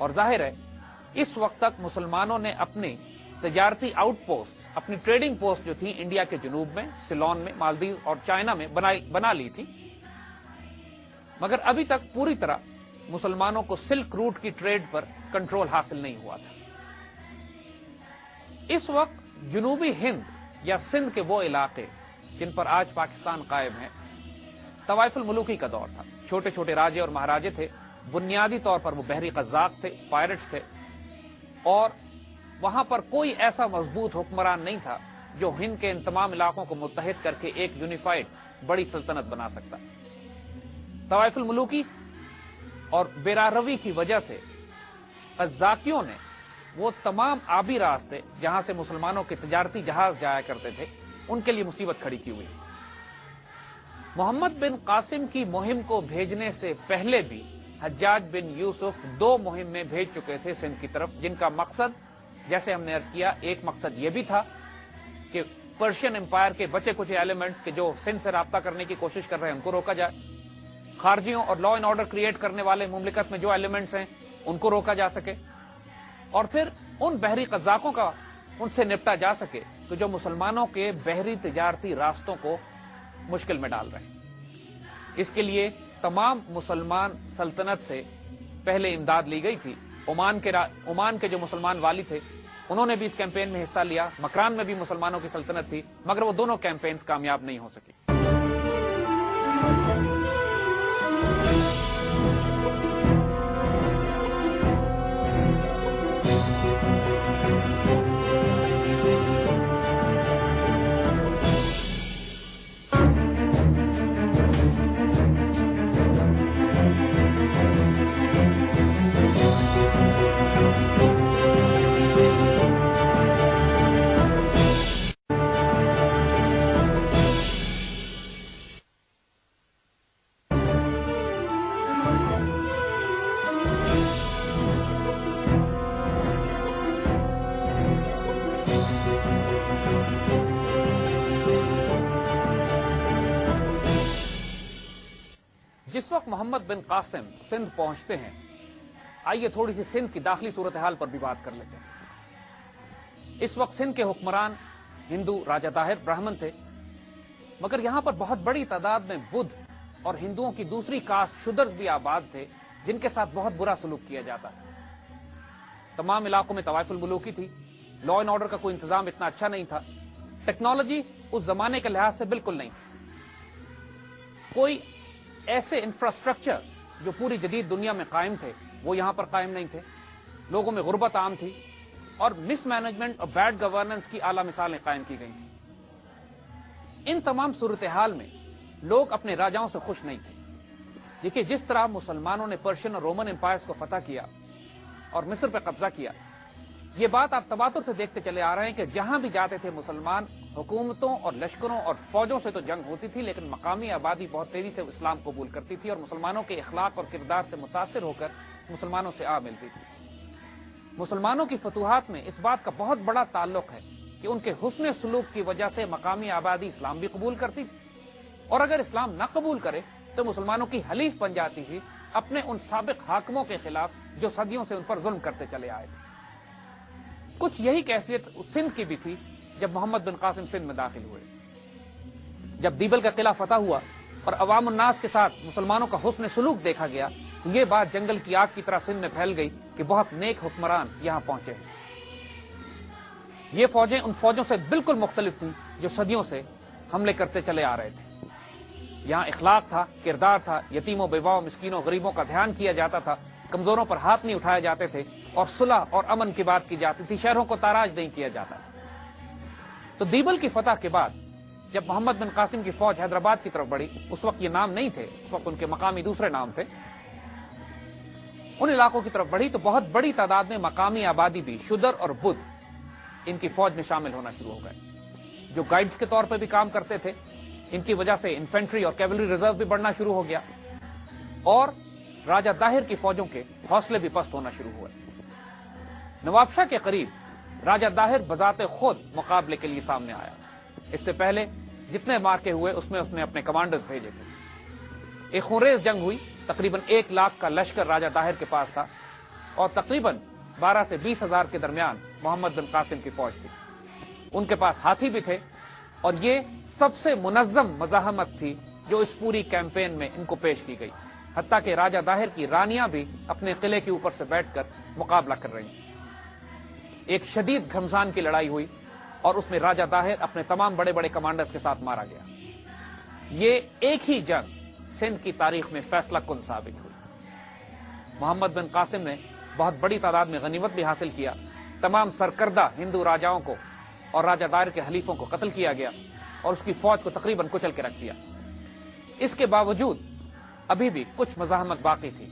اور ظاہر ہے اس وقت تک مسلمانوں نے اپنی تجارتی آؤٹ پوسٹ، اپنی ٹریڈنگ پوسٹ جو تھی انڈیا کے جنوب میں، سیلون میں، مالدیو اور چائنا میں بنا لی تھی، مگر ابھی تک پوری طرح مسلمانوں کو سلک روٹ کی ٹریڈ پر کنٹرول حاصل نہیں ہوا تھا۔ اس وقت جنوبی ہند یا سندھ کے وہ علاقے جن پر آج پاکستان قائم ہے، طوائف الملوکی کا دور تھا۔ چھوٹے چھوٹے راجے اور مہاراجے تھے، بنیادی طور پر وہ بحری قزاق تھے، پائرٹس تھے، اور وہاں پر کوئی ایسا مضبوط حکمران نہیں تھا جو ہند کے ان تمام علاقوں کو متحد کر کے ایک یونیفائڈ بڑی سلطنت بنا سکتا۔ طوائف الملوکی اور بیراروی کی وجہ سے قزاقیوں نے وہ تمام آبی راستے جہاں سے مسلمانوں کے تجارتی جہاز جایا کرتے تھے ان کے لیے مصیبت کھڑی کی ہوئی تھی۔ محمد بن قاسم کی مہم کو بھیجنے سے پہلے بھی حجاج بن یوسف 2 مہم میں بھیج چکے تھے سندھ کی طرف، جن کا مقصد جیسے ہم نے عرض کیا، ایک مقصد یہ بھی تھا کہ پرشین امپائر کے بچے کچھ ایلیمنٹس کے جو سندھ سے رابطہ کرنے کی کوشش کر رہے ہیں ان کو روکا جائے، خارجیوں اور لا اینڈ آرڈر کریٹ کرنے والے مملکت میں جو ایلیمنٹس ہیں ان کو روکا جا سکے، اور پھر ان بحری قزاقوں کا ان سے نپٹا جا سکے تو جو مسلمانوں کے بحری تجارتی راستوں کو مشکل میں ڈال رہے ہیں۔ اس کے لیے تمام مسلمان سلطنت سے پہلے امداد لی گئی تھی۔ عمان کے جو مسلمان والی تھے انہوں نے بھی اس کیمپین میں حصہ لیا، مکران میں بھی مسلمانوں کی سلطنت تھی، مگر وہ دونوں کیمپینز کامیاب نہیں ہو سکی۔ جس وقت محمد بن قاسم سندھ پہنچتے ہیں، آئیے تھوڑی سی سندھ کی داخلی صورتحال پر بھی بات کر لیتے ہیں۔ اس وقت سندھ کے حکمران ہندو راجہ طاہر برہمن تھے، مگر یہاں پر بہت بڑی تعداد میں بدھ اور ہندوؤں کی دوسری کاسٹ شودرز بھی آباد تھے جن کے ساتھ بہت برا سلوک کیا جاتا ہے۔ تمام علاقوں میں طوائف الملوکی تھی، لا اینڈ آرڈر کا کوئی انتظام اتنا اچھا نہیں تھا، ٹیکنالوجی اس زمانے کے لحاظ سے بالکل نہیں تھی، کوئی ایسے انفراسٹرکچر جو پوری جدید دنیا میں قائم تھے وہ یہاں پر قائم نہیں تھے، لوگوں میں غربت عام تھی، اور مس مینجمنٹ اور بیڈ گورننس کی اعلیٰ مثالیں قائم کی گئی تھیں۔ ان تمام صورتحال میں لوگ اپنے راجاؤں سے خوش نہیں تھے۔ دیکھیے جس طرح مسلمانوں نے پرشین اور رومن امپائرز کو فتح کیا اور مصر پہ قبضہ کیا، یہ بات آپ تواتر سے دیکھتے چلے آ رہے ہیں کہ جہاں بھی جاتے تھے مسلمان، حکومتوں اور لشکروں اور فوجوں سے تو جنگ ہوتی تھی، لیکن مقامی آبادی بہت تیزی سے اسلام قبول کرتی تھی اور مسلمانوں کے اخلاق اور کردار سے متاثر ہو کر مسلمانوں سے آ ملتی تھی۔ مسلمانوں کی فتوحات میں اس بات کا بہت بڑا تعلق ہے کہ ان کے حسن سلوک کی وجہ سے مقامی آبادی اسلام بھی قبول کرتی تھی، اور اگر اسلام نہ قبول کرے تو مسلمانوں کی حلیف بن جاتی تھی اپنے ان سابق حاکموں کے خلاف جو صدیوں سے ان پر ظلم کرتے چلے آئے تھے۔ کچھ یہی کیفیت سندھ کی بھی تھی جب محمد بن قاسم سندھ میں داخل ہوئے۔ جب دیبل کا قلعہ فتح ہوا اور عوام الناس کے ساتھ مسلمانوں کا حسن سلوک دیکھا گیا تو یہ بات جنگل کی آگ کی طرح سندھ میں پھیل گئی کہ بہت نیک حکمران یہاں پہنچے ہیں۔ یہ فوجیں ان فوجوں سے بالکل مختلف تھیں جو صدیوں سے حملے کرتے چلے آ رہے تھے۔ یہاں اخلاق تھا، کردار تھا، یتیموں، بیواؤں، مسکینوں، غریبوں کا دھیان کیا جاتا تھا، کمزوروں پر ہاتھ نہیں اٹھائے جاتے تھے، اور صلح اور امن کی بات کی جاتی تھی، شہروں کو تاراج نہیں کیا جاتا۔ تو دیبل کی فتح کے بعد جب محمد بن قاسم کی فوج حیدرآباد کی طرف بڑھی، اس وقت یہ نام نہیں تھے، اس وقت ان کے مقامی دوسرے نام تھے، ان علاقوں کی طرف بڑھی تو بہت بڑی تعداد میں مقامی آبادی بھی شودر اور بدھ ان کی فوج میں شامل ہونا شروع ہو گئے، جو گائیڈز کے طور پہ بھی کام کرتے تھے۔ ان کی وجہ سے انفینٹری اور کیولری ریزرو بھی بڑھنا شروع ہو گیا، اور راجہ طاہر کی فوجوں کے حوصلے بھی پست ہونا شروع ہوئے۔ نواب شاہ کے قریب راجہ طاہر بذات خود مقابلے کے لیے سامنے آیا۔ اس سے پہلے جتنے مارکے ہوئے اس میں اس نے اپنے کمانڈرز بھیجے تھے۔ ایک خونریز جنگ ہوئی، تقریباً 1 لاکھ کا لشکر راجہ طاہر کے پاس تھا، اور تقریباً 12 سے 20 ہزار کے درمیان محمد بن قاسم کی فوج تھی۔ ان کے پاس ہاتھی بھی تھے اور یہ سب سے منظم مزاحمت تھی جو اس پوری کیمپین میں ان کو پیش کی گئی، حتیٰ کہ راجہ داہر کی رانیاں بھی اپنے قلعے کے اوپر سے بیٹھ کر مقابلہ کر رہی ہیں۔ ایک شدید گھمسان کی لڑائی ہوئی اور اس میں راجہ داہر اپنے تمام بڑے بڑے کمانڈرز کے ساتھ مارا گیا۔ یہ ایک ہی جنگ سندھ کی تاریخ میں فیصلہ کن ثابت ہوئی۔ محمد بن قاسم نے بہت بڑی تعداد میں غنیمت بھی حاصل کیا، تمام سرکردہ ہندو راجاؤں کو اور راجہ داہر کے حلیفوں کو قتل کیا گیا اور اس کی فوج کو تقریباً کچل کے رکھ دیا۔ اس کے باوجود ابھی بھی کچھ مزاحمت باقی تھی۔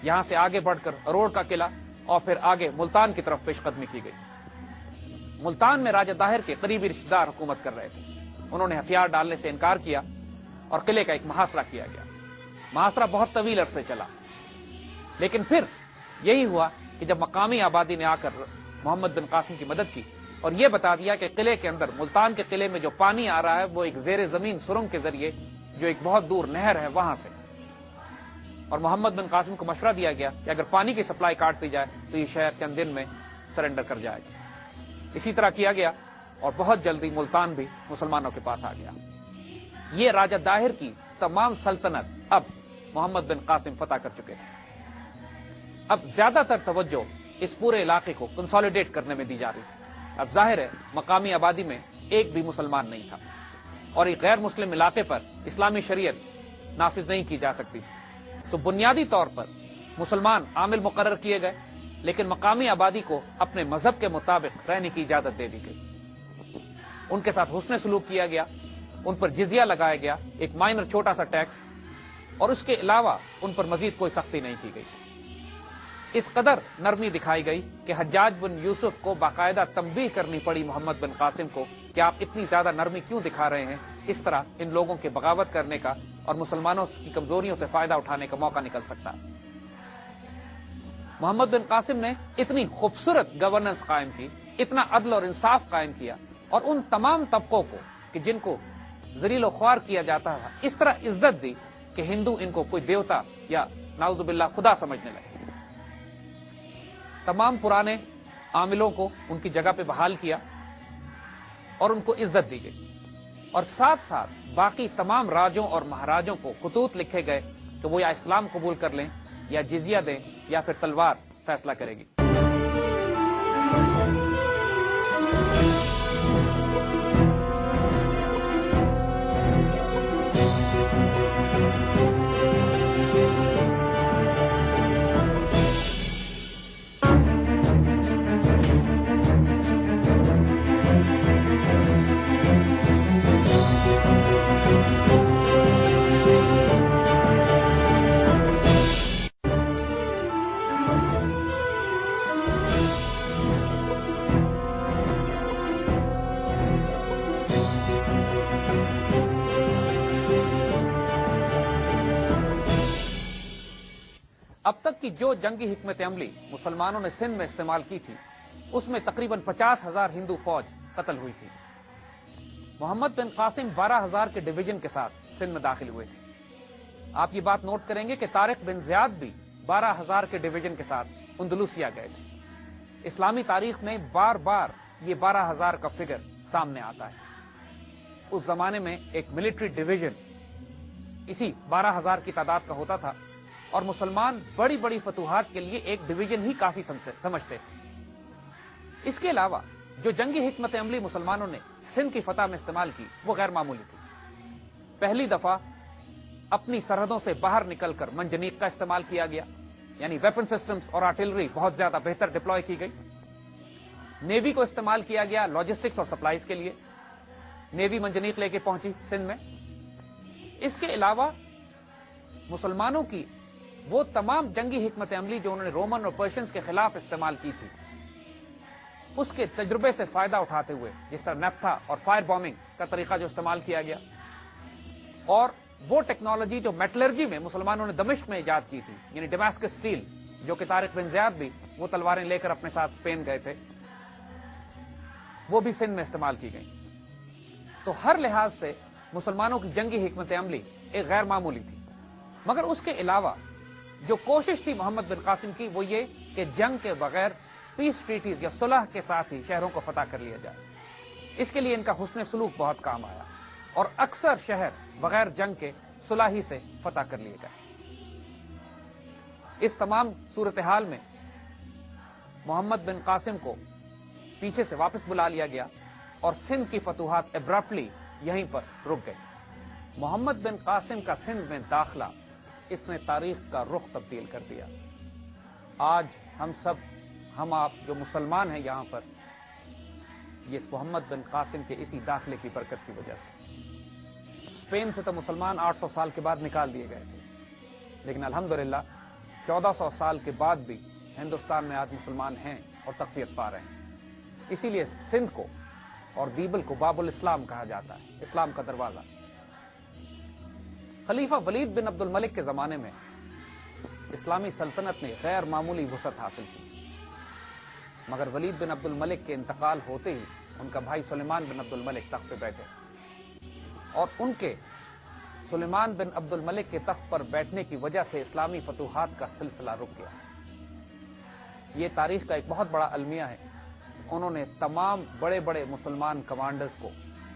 یہاں سے آگے بڑھ کر اروڑ کا قلعہ اور پھر آگے ملتان کی طرف پیش قدمی کی گئی۔ ملتان میں راجہ داہر کے قریبی رشتہ دار حکومت کر رہے تھے۔ انہوں نے ہتھیار ڈالنے سے انکار کیا اور قلعے کا ایک محاصرہ کیا گیا۔ محاصرہ بہت طویل عرصے چلا، لیکن پھر یہی ہوا کہ جب مقامی آبادی نے آ کر محمد بن قاسم کی مدد کی اور یہ بتا دیا کہ قلعے کے اندر، ملتان کے قلعے میں جو پانی آ رہا ہے وہ ایک زیر زمین سرنگ کے ذریعے جو ایک بہت دور نہر ہے وہاں سے، اور محمد بن قاسم کو مشورہ دیا گیا کہ اگر پانی کی سپلائی کاٹ دی جائے تو یہ شہر چند دن میں سرنڈر کر جائے گا۔ اسی طرح کیا گیا اور بہت جلدی ملتان بھی مسلمانوں کے پاس آ گیا۔ یہ راجہ داہر کی تمام سلطنت اب محمد بن قاسم فتح کر چکے تھے۔ اب زیادہ تر توجہ اس پورے علاقے کو کنسالیڈیٹ کرنے میں دی جا رہی تھی۔ اب ظاہر ہے مقامی آبادی میں ایک بھی مسلمان نہیں تھا اور ایک غیر مسلم علاقے پر اسلامی شریعت نافذ نہیں کی جا سکتی تھی، تو بنیادی طور پر مسلمان عامل مقرر کیے گئے، لیکن مقامی آبادی کو اپنے مذہب کے مطابق رہنے کی اجازت دے دی گئی۔ ان کے ساتھ حسن سلوک کیا گیا، ان پر جزیہ لگایا گیا، ایک مائنر چھوٹا سا ٹیکس، اور اس کے علاوہ ان پر مزید کوئی سختی نہیں کی گئی۔ اس قدر نرمی دکھائی گئی کہ حجاج بن یوسف کو باقاعدہ تنبیہ کرنی پڑی محمد بن قاسم کو کہ آپ اتنی زیادہ نرمی کیوں دکھا رہے ہیں، اس طرح ان لوگوں کے بغاوت کرنے کا اور مسلمانوں کی کمزوریوں سے فائدہ اٹھانے کا موقع نکل سکتا ہے۔ محمد بن قاسم نے اتنی خوبصورت گورننس قائم کی، اتنا عدل اور انصاف قائم کیا، اور ان تمام طبقوں کو کہ جن کو ذلیل و خوار کیا جاتا تھا اس طرح عزت دی کہ ہندو ان کو کوئی دیوتا یا نعوذ باللہ خدا سمجھنے لگے۔ تمام پرانے عاملوں کو ان کی جگہ پہ بحال کیا اور ان کو عزت دی گئی، اور ساتھ ساتھ باقی تمام راجوں اور مہاراجوں کو خطوط لکھے گئے کہ وہ یا اسلام قبول کر لیں یا جزیہ دیں یا پھر تلوار فیصلہ کرے گی۔ اب تک کی جو جنگی حکمت عملی مسلمانوں نے سندھ میں استعمال کی تھی اس میں تقریباً 50,000 ہندو فوج قتل ہوئی تھی۔ محمد بن قاسم 12,000 کے ڈویژن کے ساتھ سندھ میں داخل ہوئے تھے۔ آپ یہ بات نوٹ کریں گے کہ طارق بن زیاد بھی 12,000 کے ڈویژن کے ساتھ اندلوسیا گئے تھے۔ اسلامی تاریخ میں بار بار یہ 12,000 کا فگر سامنے آتا ہے۔ اس زمانے میں ایک ملٹری ڈویژن اسی 12,000 کی تعداد کا ہوتا تھا، اور مسلمان بڑی بڑی فتوحات کے لیے ایک ڈویژن ہی کافی سمجھتے تھے۔ اس کے علاوہ جو جنگی حکمت عملی مسلمانوں نے سندھ کی فتح میں استعمال کی وہ غیر معمولی تھی۔ پہلی دفعہ اپنی سرحدوں سے باہر نکل کر منجنیق کا استعمال کیا گیا، یعنی ویپن سسٹمز اور آرٹلری بہت زیادہ بہتر ڈپلوائے کی گئی۔ نیوی کو استعمال کیا گیا لاجسٹکس اور سپلائیز کے لیے۔ نیوی منجنیق لے کے پہنچی سندھ میں۔ اس کے علاوہ مسلمانوں کی وہ تمام جنگی حکمت عملی جو انہوں نے رومن اور پرشینز کے خلاف استعمال کی تھی، اس کے تجربے سے فائدہ اٹھاتے ہوئے، جس طرح نیپتھا اور فائر بامبنگ کا طریقہ جو استعمال کیا گیا، اور وہ ٹیکنالوجی جو میٹلرجی میں مسلمانوں نے دمشق میں ایجاد کی تھی، یعنی ڈیماسکس اسٹیل، جو کہ طارق بن زیاد بھی وہ تلواریں لے کر اپنے ساتھ اسپین گئے تھے، وہ بھی سندھ میں استعمال کی گئی۔ تو ہر لحاظ سے مسلمانوں کی جنگی حکمت عملی ایک غیر معمولی تھی۔ مگر اس کے علاوہ جو کوشش تھی محمد بن قاسم کی وہ یہ کہ جنگ کے بغیر پیس ٹریٹیز یا صلح کے ساتھ ہی شہروں کو فتح کر لیا جائے. اس کے لیے ان کا حسن سلوک بہت کام آیا اور اکثر شہر بغیر جنگ کے صلح ہی سے فتح کر لیے گئے. اس تمام صورتحال میں محمد بن قاسم کو پیچھے سے واپس بلا لیا گیا اور سندھ کی فتوحات ابرپٹلی یہیں پر رک گئی. محمد بن قاسم کا سندھ میں داخلہ اس نے تاریخ کا رخ تبدیل کر دیا. آج ہم آپ جو مسلمان ہیں یہاں پر، یہ محمد بن قاسم کے اسی داخلے کی برکت کی وجہ سے. اسپین سے تو مسلمان 800 سال کے بعد نکال دیے گئے تھے، لیکن الحمدللہ 1400 سال کے بعد بھی ہندوستان میں آج مسلمان ہیں اور تقویت پا رہے ہیں. اسی لیے سندھ کو اور بیبل کو باب الاسلام کہا جاتا ہے، اسلام کا دروازہ. خلیفہ ولید بن عبد الملک کے زمانے میں اسلامی سلطنت نے غیر معمولی وسعت حاصل کی، مگر ولید بن عبد الملک کے انتقال ہوتے ہی ان کا بھائی سلیمان بن عبد الملک تخت پہ بیٹھے اور ان کے سلیمان بن عبد الملک کے تخت پر بیٹھنے کی وجہ سے اسلامی فتوحات کا سلسلہ رک گیا. یہ تاریخ کا ایک بہت بڑا المیہ ہے. انہوں نے تمام بڑے بڑے مسلمان کمانڈرز کو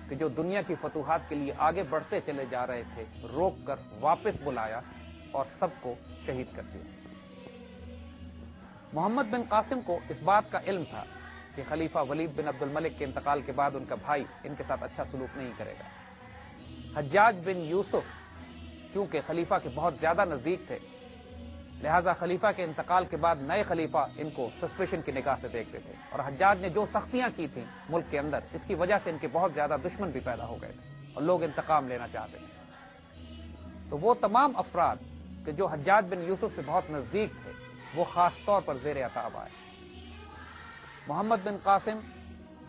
کہ جو دنیا کی فتوحات کے لیے آگے بڑھتے چلے جا رہے تھے روک کر واپس بلایا اور سب کو شہید کر دیا. محمد بن قاسم کو اس بات کا علم تھا کہ خلیفہ ولید بن عبد الملک کے انتقال کے بعد ان کا بھائی ان کے ساتھ اچھا سلوک نہیں کرے گا. حجاج بن یوسف چونکہ خلیفہ کے بہت زیادہ نزدیک تھے، لہذا خلیفہ کے انتقال کے بعد نئے خلیفہ ان کو سسپیشن کی نگاہ سے دیکھتے تھے، اور حجاج نے جو سختیاں کی تھیں ملک کے اندر اس کی وجہ سے ان کے بہت زیادہ دشمن بھی پیدا ہو گئے تھے اور لوگ انتقام لینا چاہتے تھے. تو وہ تمام افراد کہ جو حجاج بن یوسف سے بہت نزدیک تھے وہ خاص طور پر زیر عتاب آئے. محمد بن قاسم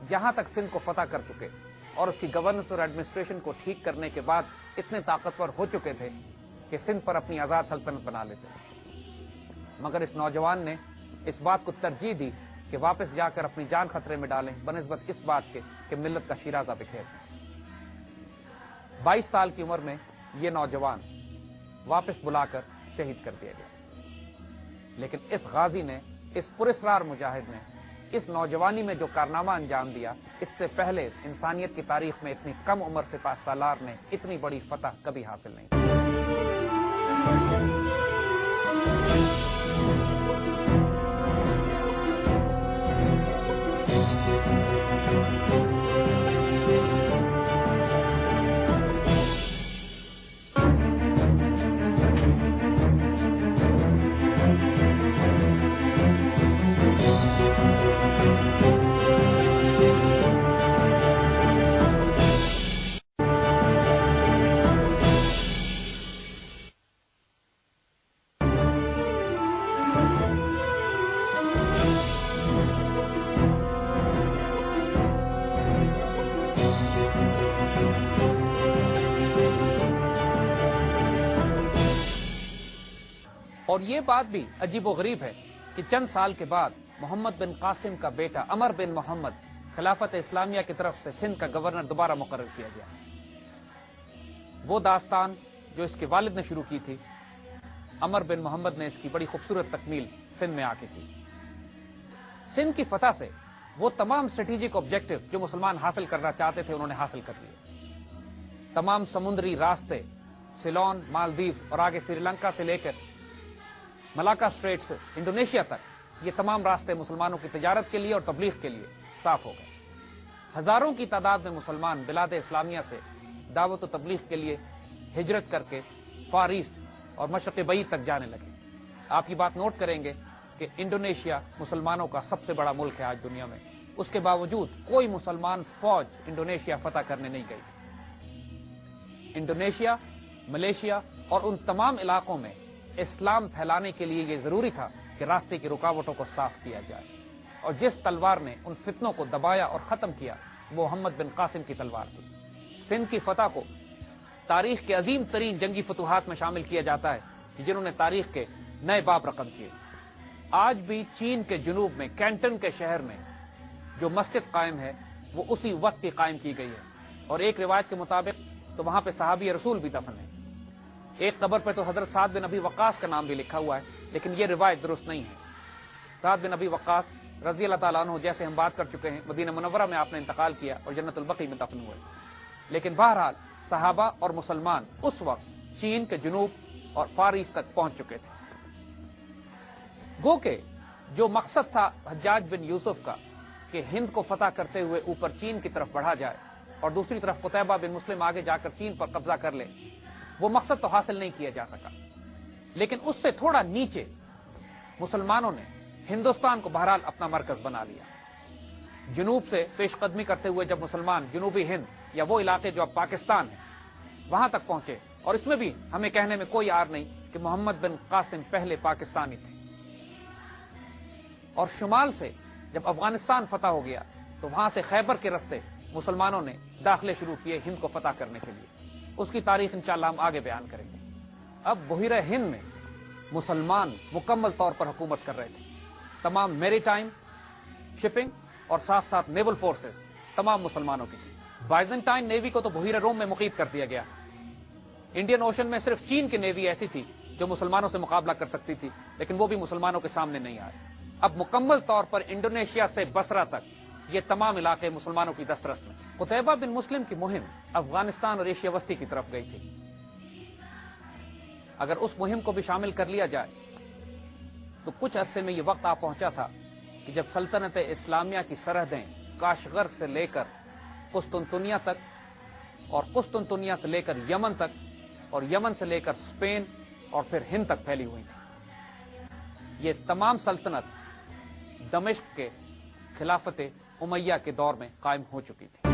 جہاں تک سندھ کو فتح کر چکے اور اس کی گورننس اور ایڈمنسٹریشن کو ٹھیک کرنے کے بعد اتنے طاقتور ہو چکے تھے کہ سندھ پر اپنی آزاد سلطنت بنا لیتے. مگر اس نوجوان نے اس بات کو ترجیح دی کہ واپس جا کر اپنی جان خطرے میں ڈالیں بنسبت اس بات کے کہ ملت کا شیرازہ بکھیر دیں. 22 سال کی عمر میں یہ نوجوان واپس بلا کر شہید کر دیا گیا. لیکن اس غازی نے، اس پراسرار مجاہد نے اس نوجوانی میں جو کارنامہ انجام دیا، اس سے پہلے انسانیت کی تاریخ میں اتنی کم عمر سپہ سالار نے اتنی بڑی فتح کبھی حاصل نہیں کی. اور یہ بات بھی عجیب و غریب ہے کہ چند سال کے بعد محمد بن قاسم کا بیٹا عمر بن محمد خلافت اسلامیہ کی طرف سے سندھ کا گورنر دوبارہ مقرر کیا گیا. وہ داستان جو اس کے والد نے شروع کی تھی، عمر بن محمد نے اس کی بڑی خوبصورت تکمیل سندھ میں آ کے کی. سندھ کی فتح سے وہ تمام اسٹریٹجک آبجیکٹو جو مسلمان حاصل کرنا چاہتے تھے انہوں نے حاصل کر لیے. تمام سمندری راستے، سیلون، مالدیو اور آگے سری لنکا سے لے کر ملاکا اسٹریٹ سے انڈونیشیا تک، یہ تمام راستے مسلمانوں کی تجارت کے لیے اور تبلیغ کے لیے صاف ہو گئے. ہزاروں کی تعداد میں مسلمان بلاد اسلامیہ سے دعوت و تبلیغ کے لیے ہجرت کر کے فار ایسٹ اور مشرق بعید تک جانے لگے. آپ یہ بات نوٹ کریں گے کہ انڈونیشیا مسلمانوں کا سب سے بڑا ملک ہے آج دنیا میں، اس کے باوجود کوئی مسلمان فوج انڈونیشیا فتح کرنے نہیں گئی. انڈونیشیا، ملیشیا اور ان تمام علاقوں میں اسلام پھیلانے کے لیے یہ ضروری تھا کہ راستے کی رکاوٹوں کو صاف کیا جائے، اور جس تلوار نے ان فتنوں کو دبایا اور ختم کیا وہ محمد بن قاسم کی تلوار تھی. سندھ کی فتح کو تاریخ کے عظیم ترین جنگی فتوحات میں شامل کیا جاتا ہے جنہوں نے تاریخ کے نئے باب رقم کیے. آج بھی چین کے جنوب میں کینٹن کے شہر میں جو مسجد قائم ہے وہ اسی وقت کی قائم کی گئی ہے، اور ایک روایت کے مطابق تو وہاں پہ صحابی رسول بھی دفن ہے. ایک قبر پہ تو حضرت سعد بن ابی وقاص کا نام بھی لکھا ہوا ہے، لیکن یہ روایت درست نہیں ہے۔ سعد بن ابی وقاص رضی اللہ تعالیٰ عنہ جیسے ہم بات کر چکے ہیں مدینہ منورہ میں آپ نے انتقال کیا اور جنت البقیع میں دفن ہوئے، لیکن بہرحال صحابہ اور مسلمان اس وقت چین کے جنوب اور فار ایسٹ تک پہنچ چکے تھے۔ گو کہ جو مقصد تھا حجاج بن یوسف کا کہ ہند کو فتح کرتے ہوئے اوپر چین کی طرف بڑھا جائے اور دوسری طرف قتیبہ بن مسلم آگے جا کر چین پر قبضہ کر لے، وہ مقصد تو حاصل نہیں کیا جا سکا، لیکن اس سے تھوڑا نیچے مسلمانوں نے ہندوستان کو بہرحال اپنا مرکز بنا لیا۔ جنوب سے پیش قدمی کرتے ہوئے جب مسلمان جنوبی ہند یا وہ علاقے جو اب پاکستان ہے وہاں تک پہنچے، اور اس میں بھی ہمیں کہنے میں کوئی عار نہیں کہ محمد بن قاسم پہلے پاکستانی تھے، اور شمال سے جب افغانستان فتح ہو گیا تو وہاں سے خیبر کے رستے مسلمانوں نے داخلے شروع کیے ہند کو فتح کرنے کے لیے۔ اس کی تاریخ انشاءاللہ ہم آگے بیان کریں گے۔ اب بحیرہ ہند میں مسلمان مکمل طور پر حکومت کر رہے تھے، تمام میری ٹائم شپنگ اور ساتھ ساتھ نیول فورسز تمام مسلمانوں کی تھی۔ بائزنٹائن نیوی کو تو بحیرہ روم میں مقید کر دیا گیا تھا۔ انڈین اوشن میں صرف چین کی نیوی ایسی تھی جو مسلمانوں سے مقابلہ کر سکتی تھی، لیکن وہ بھی مسلمانوں کے سامنے نہیں آئے۔ اب مکمل طور پر انڈونیشیا سے بصرہ تک یہ تمام علاقے مسلمانوں کی دسترس میں۔ قتیبہ بن مسلم کی مہم افغانستان اور ایشیا وسطی کی طرف گئی تھی۔ اگر اس مہم کو بھی شامل کر لیا جائے تو کچھ عرصے میں یہ وقت آ پہنچا تھا کہ جب سلطنت اسلامیہ کی سرحدیں کاشغر سے لے کر قسطنطنیہ تک اور قسطنطنیہ سے لے کر یمن تک اور یمن سے لے کر اسپین اور پھر ہند تک پھیلی ہوئی تھی۔ یہ تمام سلطنت دمشق کے خلافت امیہ کے دور میں قائم ہو چکی تھی۔